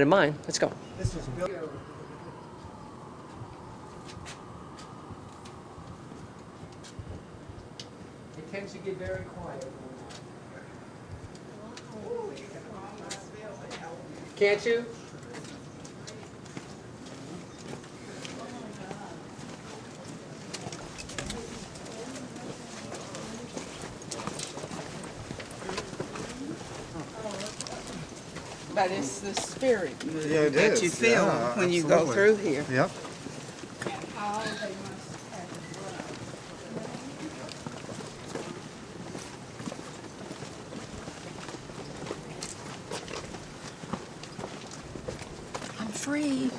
in mind. Let's go. This was built. It tends to get very quiet. Can't you? But it's the spirit Yeah, it that is. you feel Yeah, when you go absolutely. through here. Yep. I'm free.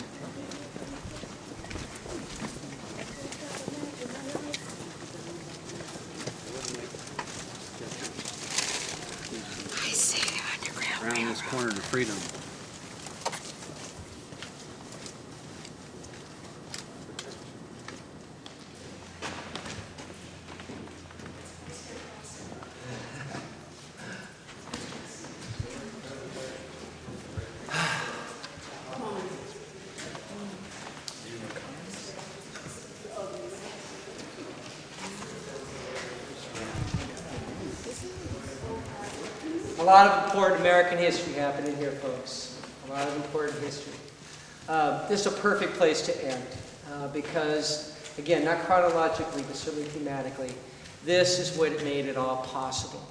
I see the underground Around this corner to freedom. A lot of important American history happened in here, folks. A lot of important history. This is a perfect place to end because, again, not chronologically, but certainly thematically, this is what made it all possible.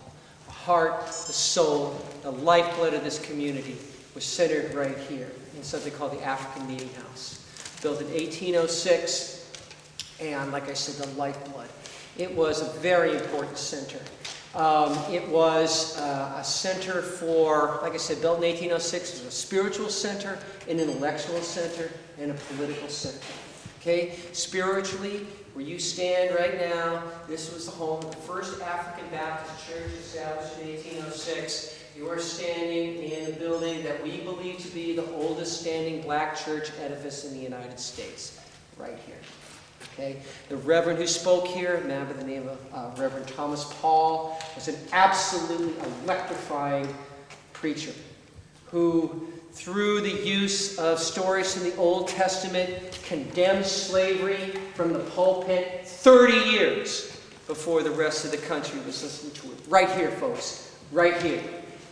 The heart, the soul, the lifeblood of this community was centered right here in something called the African Meeting House. Built in 1806, and like I said, the lifeblood. It was a very important center. It was a center for, like I said, built in 1806. It was a spiritual center, an intellectual center, and a political center. Okay? Spiritually, where you stand right now, this was the home of the first African Baptist church established in 1806. You are standing in a building that we believe to be the oldest standing black church edifice in the United States. Right here. Okay. The Reverend who spoke here, a man by the name of Reverend Thomas Paul, was an absolutely electrifying preacher who, through the use of stories from the Old Testament, condemned slavery from the pulpit 30 years before the rest of the country was listening to it. Right here, folks. Right here.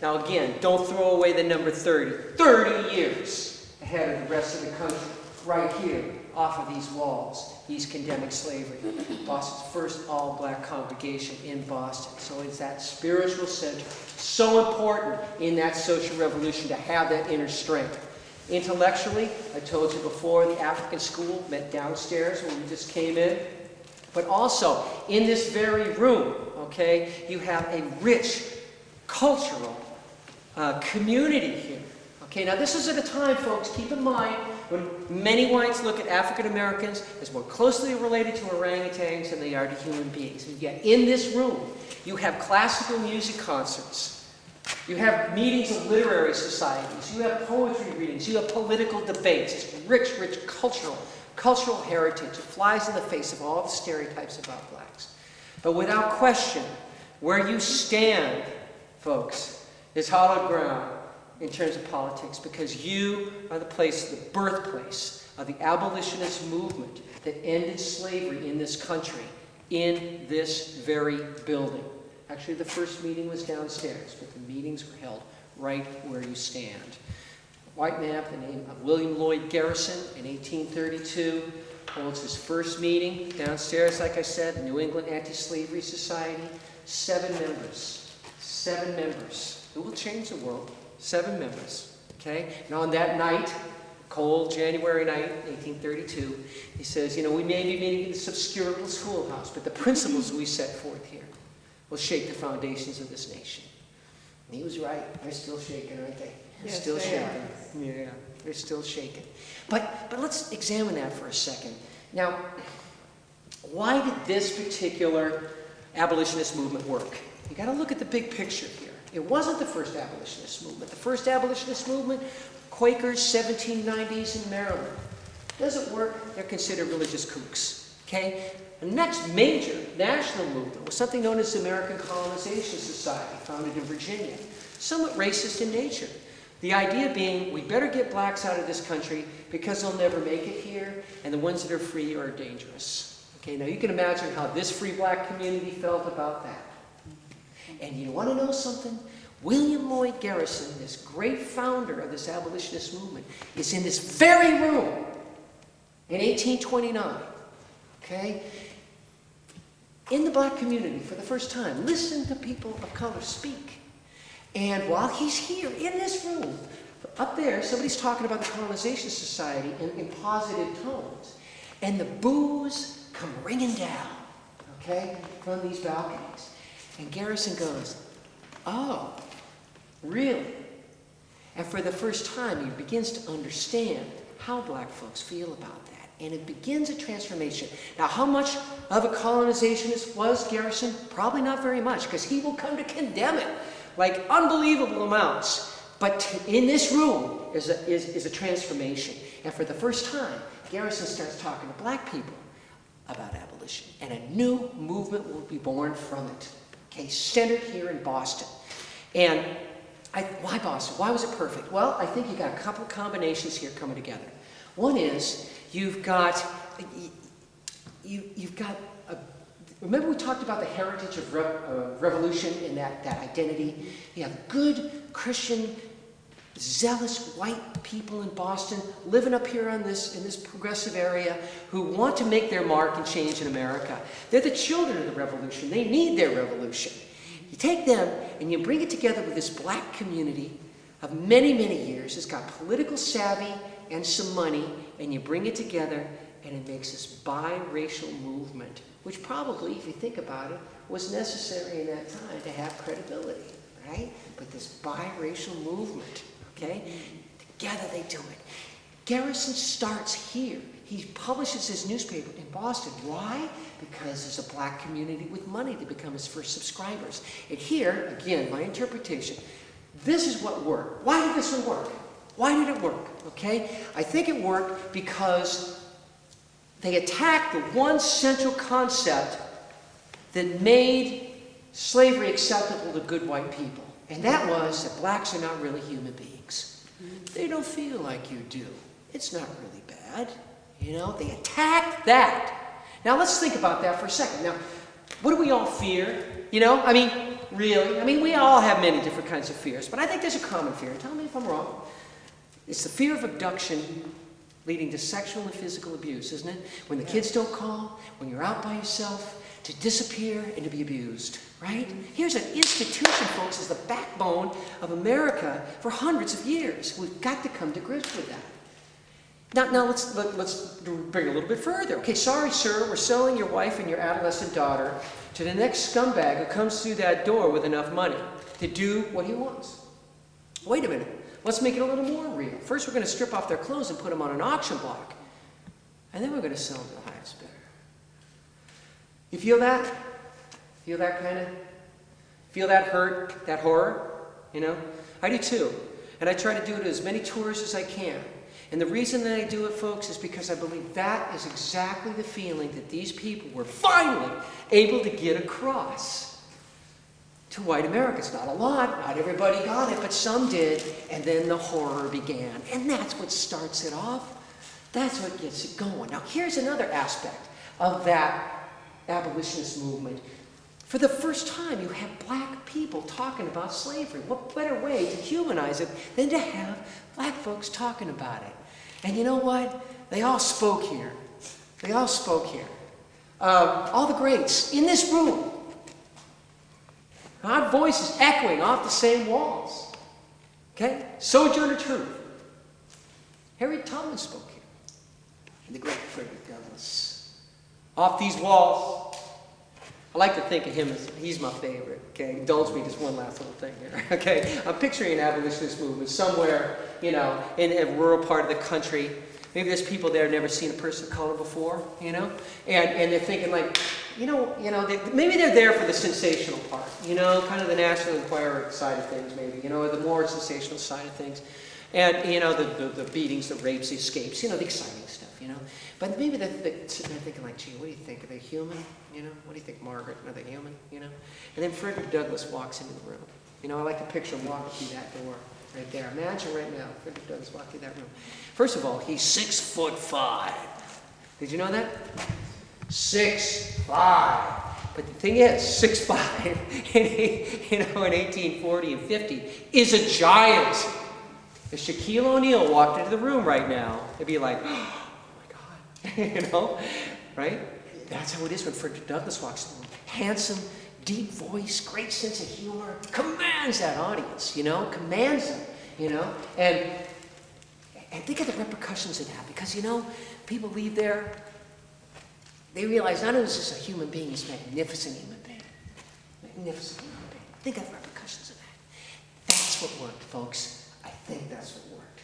Now again, don't throw away the number 30. 30 years ahead of the rest of the country. Right here, off of these walls, he's condemning slavery. Boston's first all-black congregation in Boston. So it's that spiritual center, so important in that social revolution to have that inner strength. Intellectually, I told you before, the African school met downstairs when we just came in. But also, in this very room, okay, you have a rich cultural community here. Okay, now this is at a time, folks, keep in mind, when many whites look at African Americans as more closely related to orangutans than they are to human beings. And yet, in this room, you have classical music concerts. You have meetings of literary societies. You have poetry readings. You have political debates. It's rich, rich cultural heritage. It flies in the face of all the stereotypes about blacks. But without question, where you stand, folks, is hallowed ground in terms of politics, because you are the place, the birthplace of the abolitionist movement that ended slavery in this country, in this very building. Actually, the first meeting was downstairs, but the meetings were held right where you stand. A white man by the name of William Lloyd Garrison in 1832 holds his first meeting downstairs, like I said, the New England Anti-Slavery Society. 7 members. 7 members. It will change the world. 7 members, okay? And on that night, cold January night, 1832, he says, you know, we may be meeting in this obscure little schoolhouse, but the principles we set forth here will shake the foundations of this nation. And he was right. They're still shaking, aren't they? They're Yes, still they shaking. are. Yeah, they're still shaking. But let's examine that for a second. Now, why did this particular abolitionist movement work? You got to look at the big picture here. It wasn't the first abolitionist movement. The first abolitionist movement, Quakers, 1790s in Maryland. Doesn't work. They're considered religious kooks. Okay? The next major national movement was something known as the American Colonization Society, founded in Virginia. Somewhat racist in nature. The idea being, we better get blacks out of this country because they'll never make it here, and the ones that are free are dangerous. Okay, now you can imagine how this free black community felt about that. And you want to know something? William Lloyd Garrison, this great founder of this abolitionist movement, is in this very room in 1829. Okay? In the black community for the first time. Listen to people of color speak. And while he's here in this room, up there, somebody's talking about the Colonization Society in positive tones. And the boos come ringing down, okay, from these balconies. And Garrison goes, oh, really? And for the first time, he begins to understand how black folks feel about that. And it begins a transformation. Now, how much of a colonizationist was Garrison? Probably not very much, because he will come to condemn it, like unbelievable amounts. But in this room is a transformation. And for the first time, Garrison starts talking to black people about abolition. And a new movement will be born from it. Okay, centered here in Boston. And why Boston? Why was it perfect? Well, I think you got a couple of combinations here coming together. One is you've got remember we talked about the heritage of revolution and that identity? You have good Christian, zealous white people in Boston living up here in this progressive area who want to make their mark and change in America. They're the children of the revolution. They need their revolution. You take them and you bring it together with this black community of many, many years. It's got political savvy and some money, and you bring it together and it makes this biracial movement, which probably, if you think about it, was necessary in that time to have credibility, right? But this biracial movement, okay? Together they do it. Garrison starts here. He publishes his newspaper in Boston. Why? Because there's a black community with money to become his first subscribers. And here, again, my interpretation, this is what worked. Why did this one work? Why did it work? Okay? I think it worked because they attacked the one central concept that made slavery acceptable to good white people. And that was that blacks are not really human beings. They don't feel like you do. It's not really bad. You know, they attacked that. Now let's think about that for a second. Now, what do we all fear? You know, I mean, really? I mean, we all have many different kinds of fears, but I think there's a common fear. Tell me if I'm wrong. It's the fear of abduction leading to sexual and physical abuse, isn't it? When the kids don't call, when you're out by yourself, to disappear and to be abused, right? Here's an institution, folks, is the backbone of America for hundreds of years. We've got to come to grips with that. Now let's bring it a little bit further. Okay, sorry, sir, we're selling your wife and your adolescent daughter to the next scumbag who comes through that door with enough money to do what he wants. Wait a minute. Let's make it a little more real. First, we're going to strip off their clothes and put them on an auction block. And then we're going to sell them to the highest bidder. You feel that? Feel that kind of? Feel that hurt, that horror? You know? I do too. And I try to do it as many tours as I can. And the reason that I do it, folks, is because I believe that is exactly the feeling that these people were finally able to get across to white Americans. Not a lot, not everybody got it, but some did, and then the horror began. And that's what starts it off. That's what gets it going. Now, here's another aspect of that abolitionist movement. For the first time, you have black people talking about slavery. What better way to humanize it than to have black folks talking about it? And you know what? They all spoke here. They all spoke here. All the greats in this room. Our voices echoing off the same walls. Okay? Sojourner Truth. Harriet Tubman spoke here. And the great Frederick Douglass. Off these walls. I like to think of him as, he's my favorite. Okay? Indulge me just one last little thing here. Okay? I'm picturing an abolitionist movement somewhere, you know, in a rural part of the country. Maybe there's people there who've never seen a person of color before, you know? And they're thinking like, maybe they're there for the sensational part, you know, kind of the National Enquirer side of things maybe, you know, or the more sensational side of things. And, you know, the beatings, the rapes, the escapes, you know, the exciting stuff, you know. But maybe they're thinking like, gee, what do you think? Are they human? You know, what do you think, Margaret? Are they human? You know? And then Frederick Douglass walks into the room. You know, I like to picture him walking through that door. right there. Imagine right now, Frederick Douglass walked through that room. First of all, he's 6'5". Did you know that? 6'5". But the thing is, 6'5", in 1840 and 50, is a giant. If Shaquille O'Neal walked into the room right now, it'd be like, oh my God, right? That's how it is when Frederick Douglass walks in the room. Handsome, deep voice, great sense of humor, commands that audience, commands them, And think of the repercussions of that, because, people leave there, they realize not only is this a human being, he's a magnificent human being. Magnificent human being. Think of the repercussions of that. That's what worked, folks. I think that's what worked.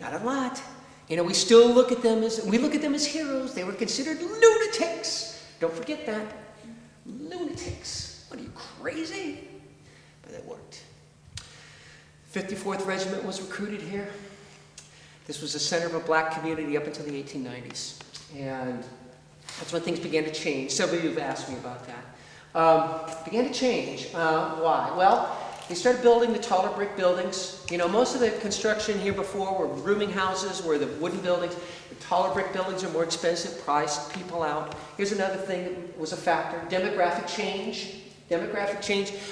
Not a lot. We still look at them as heroes. They were considered lunatics. Don't forget that. Lunatics. What are you, crazy? But it worked. 54th Regiment was recruited here. This was the center of a black community up until the 1890s. And that's when things began to change. Several of you have asked me about that. Began to change. Why? Well, they started building the taller brick buildings. Most of the construction here before were rooming houses, were the wooden buildings. The taller brick buildings are more expensive, priced people out. Here's another thing that was a factor: demographic change.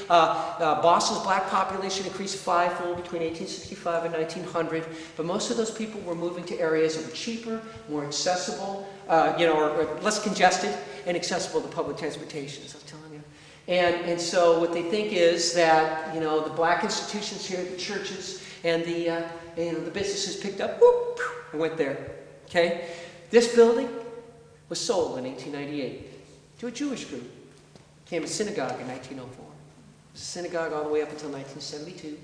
Boston's black population increased fivefold between 1865 and 1900, but most of those people were moving to areas that were cheaper, more accessible, or less congested and accessible to public transportation, as I was telling you. And so what they think is that, the black institutions here, the churches and the businesses picked up, whoop, and went there. Okay? This building was sold in 1898 to a Jewish group. Became a synagogue in 1904. It was a synagogue all the way up until 1972.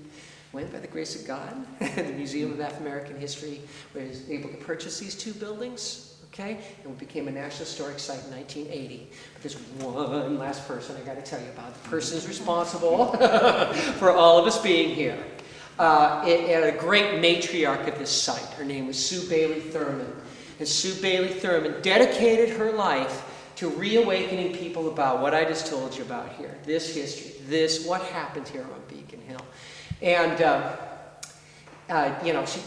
Went by the grace of God. The Museum of African American History was able to purchase these two buildings, okay? And it became a National Historic Site in 1980. But there's one last person I got to tell you about. The person's responsible for all of us being here. And a great matriarch of this site. Her name was Sue Bailey Thurman. And Sue Bailey Thurman dedicated her life to reawakening people about what I just told you about here. This history, what happened here on Beacon Hill. And,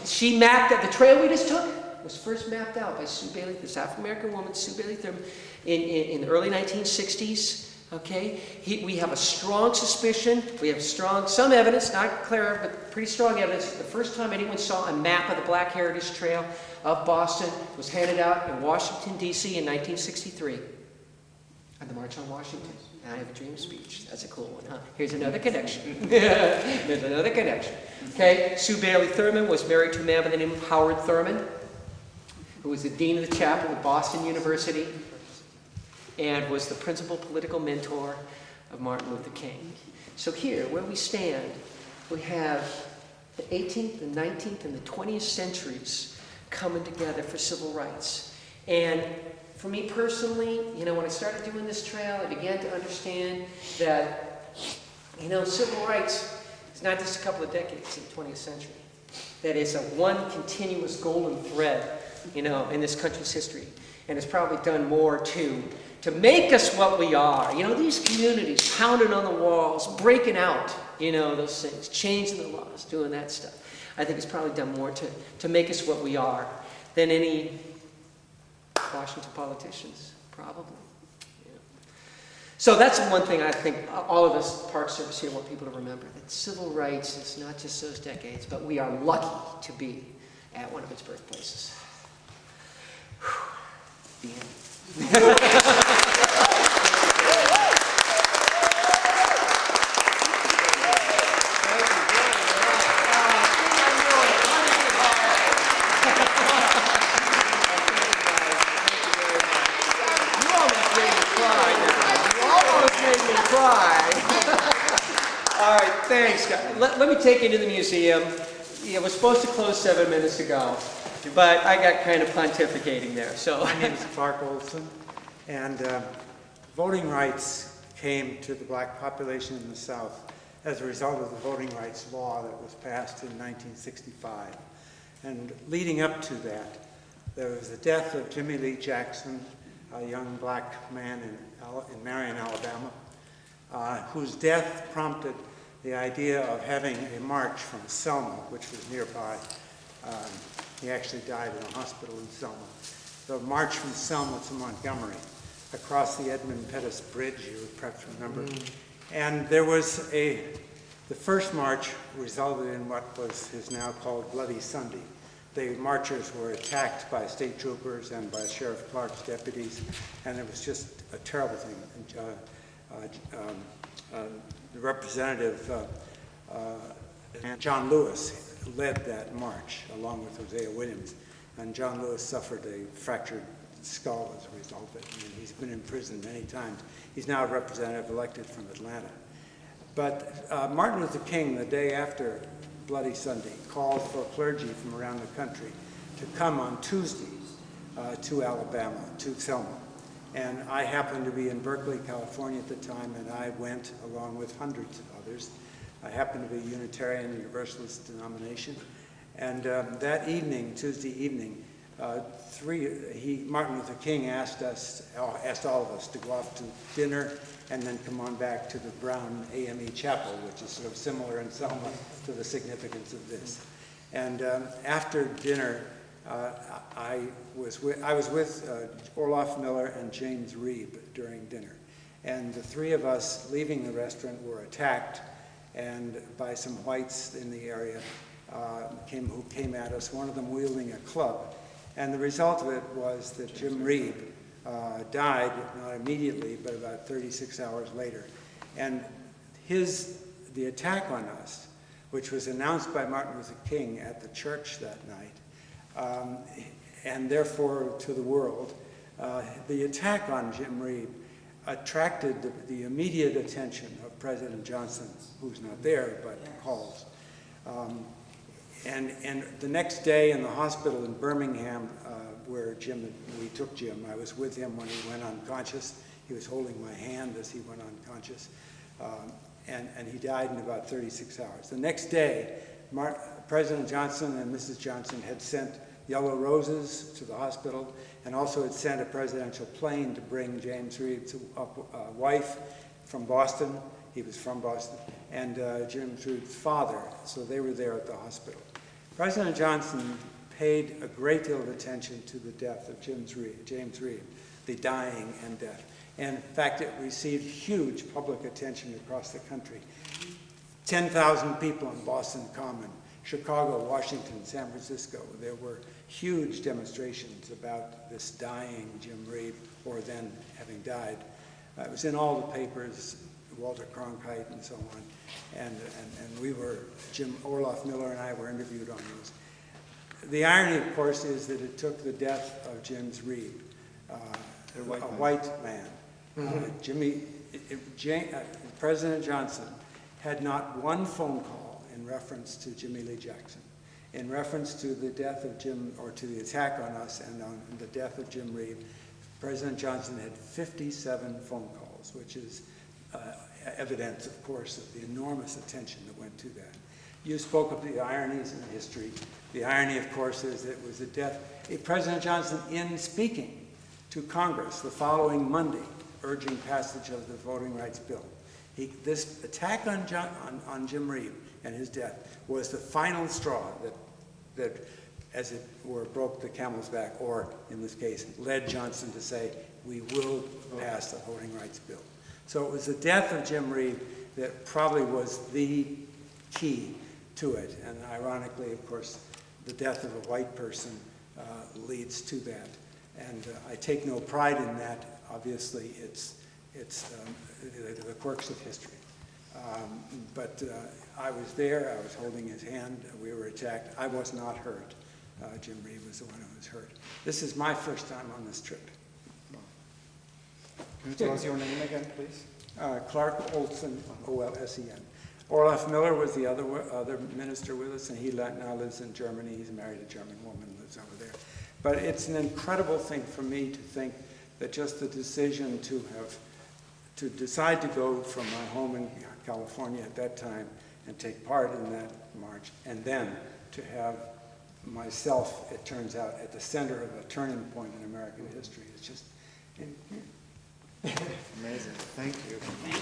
she mapped out, the trail we just took was first mapped out by Sue Bailey, this African-American woman, Sue Bailey Thurman, in the early 1960s. Okay? We have a strong suspicion, some evidence, not clear, but pretty strong evidence. The first time anyone saw a map of the Black Heritage Trail of Boston was handed out in Washington, D.C. in 1963. At the March on Washington. I have a dream speech. That's a cool one, huh? Here's another connection. There's another connection. Okay, Sue Bailey Thurman was married to a man by the name of Howard Thurman, who was the dean of the chapel at Boston University and was the principal political mentor of Martin Luther King. So here, where we stand, we have the 18th, the 19th, and the 20th centuries coming together for civil rights. And for me personally, when I started doing this trail, I began to understand that, civil rights is not just a couple of decades in the 20th century. That it's a one continuous golden thread, in this country's history. And it's probably done more to make us what we are. These communities pounding on the walls, breaking out, those things, changing the laws, doing that stuff. I think it's probably done more to make us what we are than any Washington politicians, probably. Yeah. So that's one thing I think all of us Park Service here want people to remember, that civil rights is not just those decades, but we are lucky to be at one of its birthplaces. The end. All right, thanks, guys. Let me take you to the museum. It was supposed to close 7 minutes ago, but I got kind of pontificating there. So my name is Clark Olson, and voting rights came to the black population in the South as a result of the voting rights law that was passed in 1965. And leading up to that, there was the death of Jimmy Lee Jackson, a young black man in Marion, Alabama, whose death prompted the idea of having a march from Selma, which was nearby. He actually died in a hospital in Selma. The march from Selma to Montgomery across the Edmund Pettus Bridge, you would perhaps remember. And there was the first march resulted in what is now called Bloody Sunday. The marchers were attacked by state troopers and by Sheriff Clark's deputies, and it was just a terrible thing. The representative, John Lewis, led that march along with Hosea Williams, and John Lewis suffered a fractured skull as a result of it, and he's been in prison many times. He's now a representative elected from Atlanta. But Martin Luther King, the day after Bloody Sunday, called for clergy from around the country to come on Tuesday to Alabama, to Selma. And I happened to be in Berkeley, California at the time, and I went along with hundreds of others. I happened to be a Unitarian Universalist denomination. And that evening, Tuesday evening, Martin Luther King asked all of us to go off to dinner and then come on back to the Brown AME Chapel, which is sort of similar in Selma to the significance of this. And after dinner, I was with Orloff Miller and James Reeb during dinner. And the three of us leaving the restaurant were attacked and by some whites in the area who came at us, one of them wielding a club. And the result of it was that Jim Reeb died, not immediately, but about 36 hours later. And the attack on us, which was announced by Martin Luther King at the church that night, and therefore to the world, the attack on Jim Reeb attracted the immediate attention of President Johnson, who's not there, but calls. And the next day in the hospital in Birmingham, where we took Jim, I was with him when he went unconscious. He was holding my hand as he went unconscious. And he died in about 36 hours. The next day, President Johnson and Mrs. Johnson had sent yellow roses to the hospital and also had sent a presidential plane to bring James Reeb's wife from Boston. He was from Boston, and James Reeb's father. So they were there at the hospital. President Johnson paid a great deal of attention to the death of James Reeb, the dying and death. And in fact, it received huge public attention across the country. 10,000 people in Boston Common, Chicago, Washington, San Francisco. There were huge demonstrations about this dying Jim Reeb, or then having died. It was in all the papers, Walter Cronkite and so on. And Jim Orloff Miller and I were interviewed on those. The irony, of course, is that it took the death of James Reeb, a white man. President Johnson had not one phone call in reference to Jimmy Lee Jackson. In reference to the death of Jim, or to the attack on us and on the death of Jim Reeb, President Johnson had 57 phone calls, which is evidence, of course, of the enormous attention that went to that. You spoke of the ironies in history. The irony, of course, is that it was the death. President Johnson, in speaking to Congress the following Monday, urging passage of the Voting Rights Bill, this attack on Jim Reeb and his death was the final straw that, as it were, broke the camel's back, or in this case, led Johnson to say, we will pass the Voting Rights Bill. So it was the death of Jim Reeb that probably was the key to it. And ironically, of course, the death of a white person leads to that. And I take no pride in that. Obviously, it's the quirks of history. But I was there. I was holding his hand. We were attacked. I was not hurt. Jim Reeb was the one who was hurt. This is my first time on this trip. Can you tell us your name again, please? Clark Olson, O-L-S-E-N. Orloff Miller was the other minister with us, and he now lives in Germany. He's married a German woman, lives over there. But it's an incredible thing for me to think that just the decision to decide to go from my home in California at that time and take part in that march, and then to have myself, it turns out, at the center of a turning point in American history. It's just amazing. Thank you. Thank you.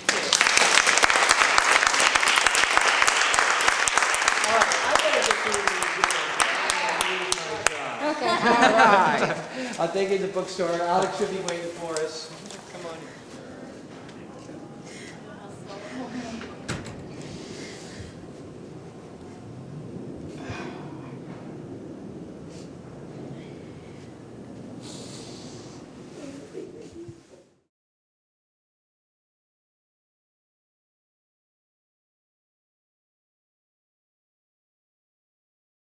All right. I'll take you to the bookstore. Alex should be waiting for us. Come on in.